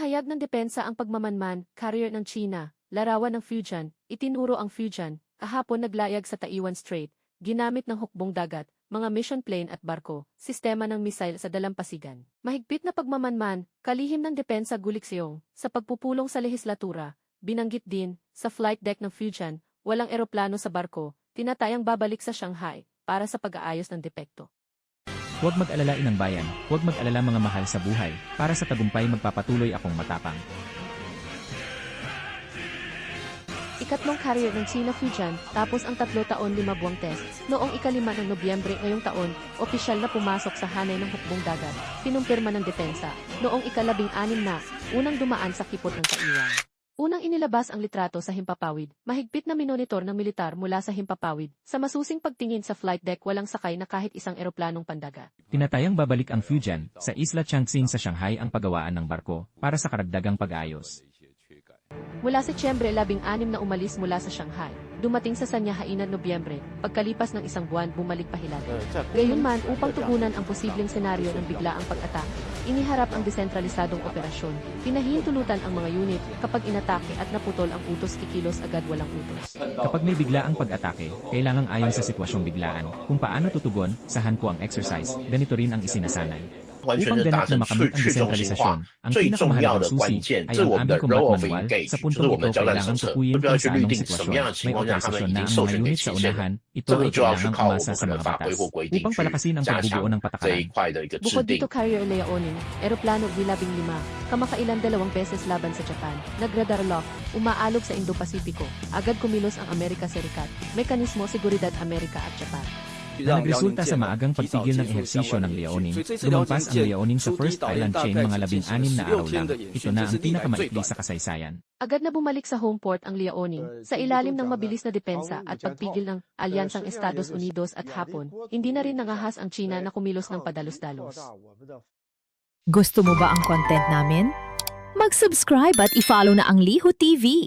Pinahayag ng depensa ang pagmamanman, carrier ng China, larawan ng Fujian, itinuro ang Fujian, kahapon naglayag sa Taiwan Strait, ginamit ng hukbong dagat, mga mission plane at barko, sistema ng missile sa dalampasigan. Mahigpit na pagmamanman, kalihim ng depensa Gulikseong, sa pagpupulong sa lehislatura, binanggit din, sa flight deck ng Fujian, walang eroplano sa barko, tinatayang babalik sa Shanghai, para sa pag-aayos ng depekto. Huwag mag-alala inang bayan, huwag mag-alala mga mahal sa buhay, para sa tagumpay magpapatuloy akong matapang. Ikatlong carrier ng China Fujian, tapos ang 3 taon 5 buwang test. Noong ika-5 ng Nobyembre ngayong taon, opisyal na pumasok sa hanay ng hukbong dagat, kinumpirma ng depensa. Noong ika-16 na, unang dumaan sa kipot ng Taiwan. Unang inilabas ang litrato sa himpapawid, mahigpit na minonitor ng militar mula sa himpapawid. Sa masusing pagtingin sa flight deck walang sakay na kahit isang eroplanong pandagat. Tinatayang babalik ang Fujian sa Isla Changxing sa Shanghai ang paggawaan ng barko para sa karagdagang pag-ayos. Mula Setyembre 16 na umalis mula sa Shanghai, dumating sa Sanyahainan Nobyembre, pagkalipas ng 1 buwan bumalik pa Hilaga. Gayunman upang tugunan ang posibleng senaryo ng biglaang pag-atake, iniharap ang desentralisadong operasyon, pinahihintulutan ang mga unit, kapag inatake at naputol ang utos kikilos agad walang utos. Kapag may biglaang pag-atake, kailangang ayon sa sitwasyong biglaan, kung paano tutugon, sahan po ang exercise, ganito rin ang isinasanay. Upang ganap na makamit ang desentralisasyon, ang pinakamahalagang susi ay ang aming combat manual. Sa puntong ito kailangang tukuyin kung sa anong sitwasyon. May otorisasyon na ang mga unit sa unahan, ito ay kailangang umasa sa mga batas upang palakasin ang pagbubuo ng patakaran. Bukod dito Carrier Leonin, eroplano V-15, kamakailan 2 beses laban sa Japan, nagradar lock, umaalog sa Indo-Pasipiko, agad kumilos ang Amerika Serikat, mekanismo seguridad Amerika at Japan. Na nagresulta sa maagang pagtigil ng ehersisyo ng Liaoning, lumampas ang Liaoning sa First Island Chain mga 16 na araw lang. Ito na ang pinakamaikli sa kasaysayan. Agad na bumalik sa home port ang Liaoning, sa ilalim ng mabilis na depensa at pagpigil ng alyansang Estados Unidos at Hapon, hindi na rin nangahas ang China na kumilos ng padalos-dalos. Gusto mo ba ang content namin? Mag-subscribe at i-follow na ang Liho TV.